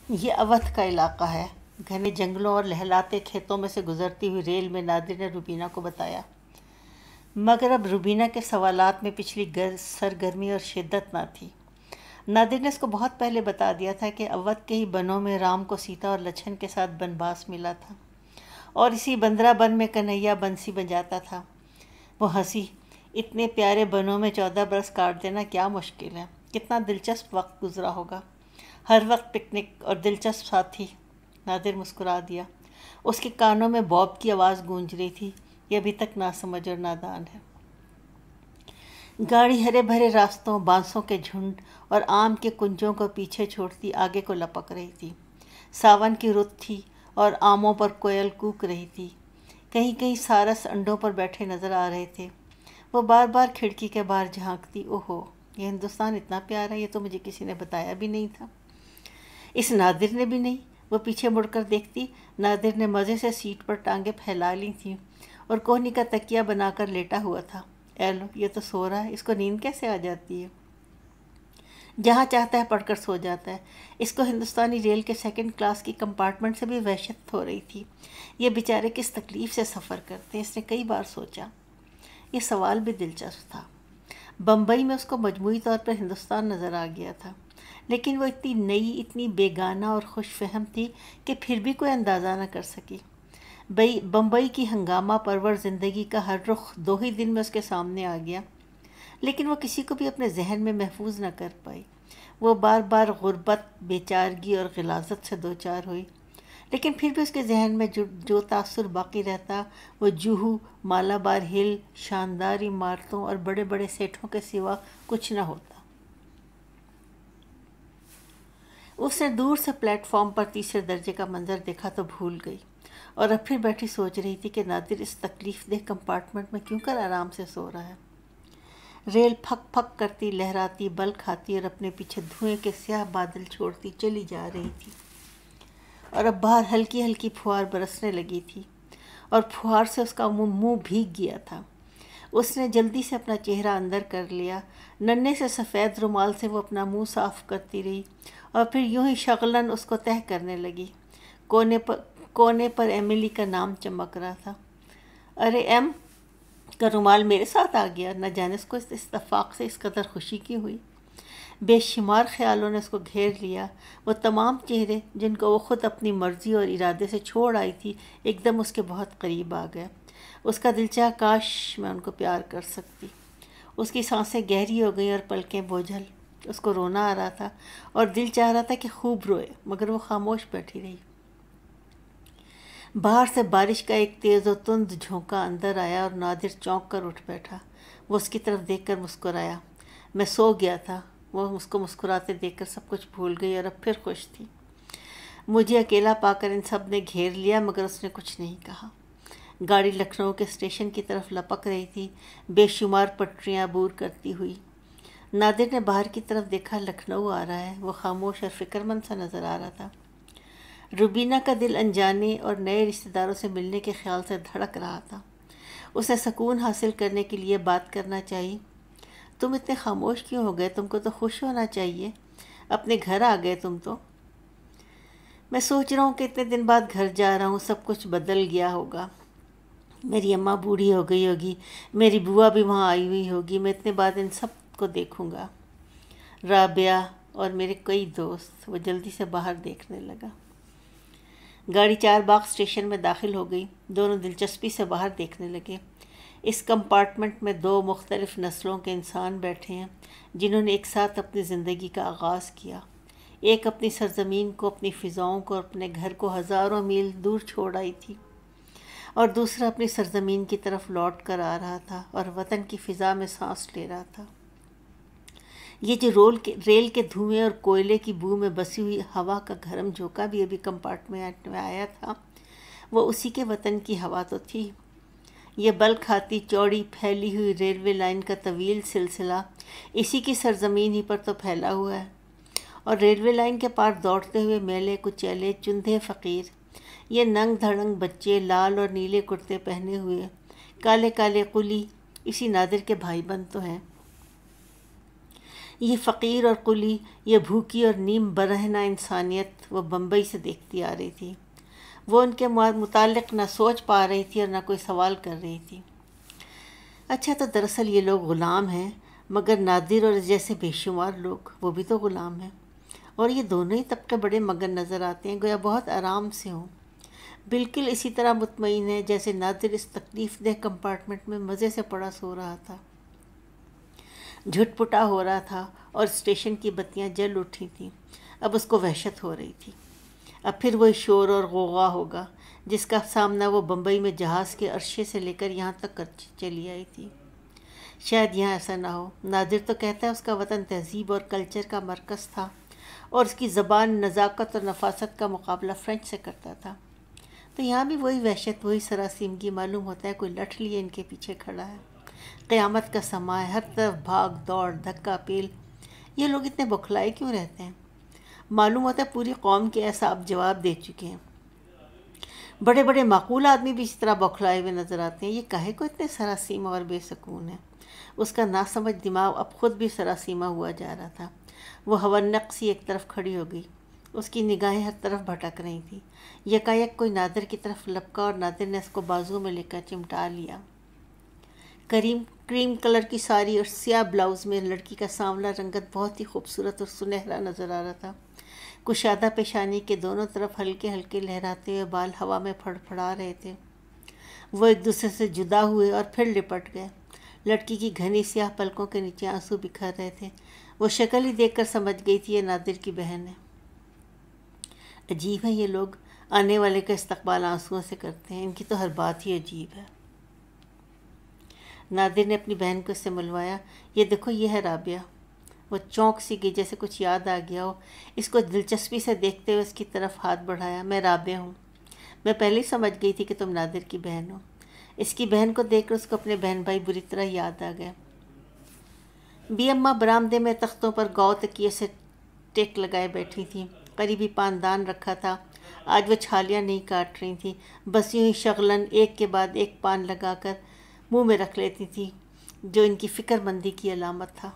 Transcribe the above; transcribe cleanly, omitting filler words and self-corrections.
یہ اودھ کا علاقہ ہے، گھنے جنگلوں اور لہلاتے کھیتوں میں سے گزرتی ہوئی ریل میں نادر نے روبینہ کو بتایا، مگر اب روبینہ کے سوالات میں پچھلی سرگرمی اور شدت نہ تھی۔ نادر نے اس کو بہت پہلے بتا دیا تھا کہ اودھ کے ہی بنوں میں رام کو سیتا اور لچھن کے ساتھ بنواس ملا تھا، اور اسی بندرا بن میں کنہیا بنسی بجاتا تھا۔ وہ ہنسی، اتنے پیارے بنوں میں 14 برس کاٹ دینا کیا مشکل ہے، کتنا دلچسپ وقت گزرا ہوگا، ہر وقت پکنک اور دلچسپ ساتھی۔ نادر مسکرا دیا، اس کے کانوں میں باب کی آواز گونج رہی تھی، یہ ابھی تک ناسمجھ اور نادان ہے۔ گاڑی ہرے بھرے راستوں، بانسوں کے جھنڈ اور آم کے کنجوں کو پیچھے چھوڑتی آگے کو لپک رہی تھی۔ ساون کی رت تھی اور آموں پر کوئل کوک رہی تھی۔ کہیں کہیں سارس انڈوں پر بیٹھے نظر آ رہے تھے۔ وہ بار بار کھڑکی کے باہر جھانکتی، اوہو، یہ ہندوستان اتنا پیارا ہے، یہ تو مجھے کسی نے بتایا بھی نہیں تھا۔ اس نادر نے بھی نہیں۔ وہ پیچھے مڑ کر دیکھتی، نادر نے مزے سے سیٹ پر ٹانگیں پھیلا لی تھیں اور کوہنی کا تکیہ بنا کر لیٹا ہوا تھا۔ اے لو، یہ تو سو رہا ہے، اس کو نیند کیسے آ جاتی ہے؟ جہاں چاہتا ہے پڑھ کر سو جاتا ہے۔ اس کو ہندوستانی ریل کے سیکنڈ کلاس کی کمپارٹمنٹ سے بھی وحشت ہو رہی تھی۔ یہ بیچارے کس تکلیف سے سفر کرتے ہیں، اس نے کئی بار سوچا۔ یہ سوال بھی دلچسپ تھا۔ بمبئی میں اس کو مجموعی طور پر ہندوستان نظر آ گیا تھا، لیکن وہ اتنی نئی، اتنی بیگانہ اور خوش فہم تھی کہ پھر بھی کوئی اندازہ نہ کر سکی۔ بمبئی کی ہنگامہ پرور زندگی کا ہر رخ 2 ہی دن میں اس کے سامنے آ گیا، لیکن وہ کسی کو بھی اپنے ذہن میں محفوظ نہ کر پائی۔ وہ بار بار غربت، بیچارگی اور غلاظت سے دوچار ہوئی، لیکن پھر بھی اس کے ذہن میں جو تاثر باقی رہتا وہ جوہو، مالابار ہل، شاندار عمارتوں اور بڑے بڑے سیٹھوں کے سوا کچھ نہ ہوتا۔ اس نے دور سے پلیٹ فارم پر 3 درجے کا منظر دیکھا تو بھول گئی، اور اب پھر بیٹھی سوچ رہی تھی کہ نادر اس تکلیف دہ کمپارٹمنٹ میں کیوں کر آرام سے سو رہا ہے۔ ریل پھک پھک کرتی، لہراتی، بل کھاتی اور اپنے پیچھے دھوئیں کے سیاہ بادل چھوڑتی چلی جا رہی تھی، اور اب باہر ہلکی ہلکی پھوار برسنے لگی تھی، اور پھوار سے اس کا منہ بھیگ گیا تھا۔ اس نے جلدی سے اپنا چہرہ اندر کر لیا، ننھے سے سفید رومال سے وہ اپنا منہ صاف کرتی رہی، اور پھر یوں ہی شغلاً اس کو تہہ کرنے لگی۔ کونے پر ایملی کا نام چمک رہا تھا۔ ارے ایم کا رومال میرے ساتھ آ گیا، نہ جانے اس کو اس اتفاق سے اس قدر خوشی کیوں ہوئی۔ بے شمار خیالوں نے اس کو گھیر لیا۔ وہ تمام چہرے جن کو وہ خود اپنی مرضی اور ارادے سے چھوڑ آئی تھی ایک دم اس کے بہت قریب آ گئے۔ اس کا دل چاہا کاش میں ان کو پیار کر سکتی۔ اس کی سانسیں گہری ہو گئیں اور پلکیں بوجھل۔ اس کو رونا آ رہا تھا اور دل چاہ رہا تھا کہ خوب روئے، مگر وہ خاموش بیٹھی رہی۔ باہر سے بارش کا ایک تیز و تند جھونکا اندر آیا اور نادر چونک کر اٹھ بیٹھا۔ وہ اس کی طرف دیکھ کر مسکرایا۔ میں سو گیا تھا۔ وہ اس کو مسکراتے دیکھ کر سب کچھ بھول گئی اور اب پھر خوش تھی۔ مجھے اکیلا پا کر ان سب نے گھیر لیا، مگر اس نے کچھ نہیں کہا۔ گاڑی لکھنؤ کے اسٹیشن کی طرف لپک رہی تھی، بے شمار پٹریاں عبور کرتی ہوئی۔ نادر نے باہر کی طرف دیکھا، لکھنؤ آ رہا ہے۔ وہ خاموش اور فکرمند سا نظر آ رہا تھا۔ روبینہ کا دل انجانے اور نئے رشتہ داروں سے ملنے کے خیال سے دھڑک رہا تھا۔ اسے سکون حاصل کرنے کے لیے بات کرنا چاہیے۔ تم اتنے خاموش کیوں ہو گئے؟ تم کو تو خوش ہونا چاہیے، اپنے گھر آ گئے تم تو۔ میں سوچ رہا ہوں کہ اتنے دن بعد گھر جا رہا ہوں، سب کچھ بدل گیا ہوگا۔ میری اماں بوڑھی ہو گئی ہوگی، میری بوا بھی وہاں آئی ہوئی ہوگی، میں اتنے بعد ان سب کو دیکھوں گا۔ رابعہ اور میرے کئی دوست۔ وہ جلدی سے باہر دیکھنے لگا۔ گاڑی 4 باغ اسٹیشن میں داخل ہو گئی۔ دونوں دلچسپی سے باہر دیکھنے لگے۔ اس کمپارٹمنٹ میں 2 مختلف نسلوں کے انسان بیٹھے ہیں، جنہوں نے ایک ساتھ اپنی زندگی کا آغاز کیا۔ ایک اپنی سرزمین کو، اپنی فضاؤں کو، اپنے گھر کو ہزاروں میل دور چھوڑ آئی تھی، اور دوسرا اپنی سرزمین کی طرف لوٹ کر آ رہا تھا اور وطن کی فضا میں سانس لے رہا تھا۔ یہ جو ریل کے دھوئیں اور کوئلے کی بو میں بسی ہوئی ہوا کا گرم جھونکا بھی ابھی کمپارٹمنٹ میں آیا تھا، وہ اسی کے وطن کی ہوا تو تھی۔ یہ بل کھاتی، چوڑی پھیلی ہوئی ریلوے لائن کا طویل سلسلہ اسی کی سرزمین ہی پر تو پھیلا ہوا ہے، اور ریلوے لائن کے پار دوڑتے ہوئے میلے کچیلے چندھے فقیر، یہ ننگ دھڑنگ بچے، لال اور نیلے کرتے پہنے ہوئے، کالے کالے قلی، اسی نادر کے بھائی بند تو ہیں۔ یہ فقیر اور قلی، یہ بھوکی اور نیم برہنہ انسانیت وہ بمبئی سے دیکھتی آ رہی تھی۔ وہ ان کے متعلق نہ سوچ پا رہی تھی اور نہ کوئی سوال کر رہی تھی۔ اچھا، تو دراصل یہ لوگ غلام ہیں، مگر نادر اور جیسے بے شمار لوگ وہ بھی تو غلام ہیں، اور یہ دونوں ہی طبقے بڑے مگن نظر آتے ہیں، گویا بہت آرام سے ہوں، بالکل اسی طرح مطمئن ہے جیسے نادر اس تکلیف دہ کمپارٹمنٹ میں مزے سے پڑا سو رہا تھا، جھٹ پٹا ہو رہا تھا اور اسٹیشن کی بتیاں جل اٹھی تھیں۔ اب اس کو وحشت ہو رہی تھی، اب پھر وہی شور اور غوغا ہوگا جس کا سامنا وہ بمبئی میں جہاز کے عرصے سے لے کر یہاں تک کر چلی آئی تھی۔ شاید یہاں ایسا نہ ہو۔ نادر تو کہتا ہے اس کا وطن تہذیب اور کلچر کا مرکز تھا اور اس کی زبان نزاکت اور نفاست کا مقابلہ فرینچ سے کرتا تھا۔ تو یہاں بھی وہی وحشت، وہی سراسیمگی معلوم ہوتا ہے، کوئی لٹھ لیے ان کے پیچھے کھڑا ہے، قیامت کا سماں ہے، ہر طرف بھاگ دوڑ، دھکا پیل۔ یہ لوگ اتنے بوکھلائے کیوں رہتے ہیں؟ معلوم ہوتا ہے پوری قوم کے اعصاب جواب دے چکے ہیں۔ بڑے بڑے معقول آدمی بھی اسی طرح بوکھلائے ہوئے نظر آتے ہیں۔ یہ کاہے کو اتنے سراسیمہ اور بے سکون ہے؟ اس کا ناسمجھ دماغ اب خود بھی سراسیمہ ہوا جا رہا تھا۔ وہ ہونق سی ایک طرف کھڑی ہو گئی، اس کی نگاہیں ہر طرف بھٹک رہی تھیں۔ یکایک کوئی نادر کی طرف لپکا اور نادر نے اس کو بازو میں لے کر چمٹا لیا۔ کریم کلر کی ساری اور سیاہ بلاؤز میں لڑکی کا سانولا رنگت بہت ہی خوبصورت اور سنہرا نظر آ رہا تھا۔ کشادہ پیشانی کے دونوں طرف ہلکے ہلکے لہراتے ہوئے بال ہوا میں پھڑ پھڑا رہے تھے۔ وہ ایک دوسرے سے جدا ہوئے اور پھر لپٹ گئے۔ لڑکی کی گھنی سیاہ پلکوں کے نیچے آنسو بکھر رہے تھے۔ وہ شکل ہی دیکھ کر سمجھ گئی تھی یہ نادر کی بہن ہے۔ عجیب ہے، یہ لوگ آنے والے کا استقبال آنسوؤں سے کرتے ہیں، ان کی تو ہر بات ہی عجیب ہے۔ نادر نے اپنی بہن کو اس سے ملوایا۔ یہ دیکھو، یہ ہے رابعہ۔ وہ چونک سی گئی جیسے کچھ یاد آ گیا ہو۔ اس کو دلچسپی سے دیکھتے ہوئے اس کی طرف ہاتھ بڑھایا۔ میں رابعہ ہوں، میں پہلے ہی سمجھ گئی تھی کہ تم نادر کی بہن ہو۔ اس کی بہن کو دیکھ کر اس کو اپنے بہن بھائی بری طرح یاد آ گئے۔ بی اماں برآمدے میں تختوں پر گاؤ تکیے سے ٹیک لگائے بیٹھی تھیں، قریبی پاندان رکھا تھا۔ آج وہ چھالیاں نہیں کاٹ رہی تھیں، بس یوں ہی شغلاً ایک کے بعد ایک پان لگا کر منہ میں رکھ لیتی تھیں، جو ان کی فکر مندی کی علامت تھا۔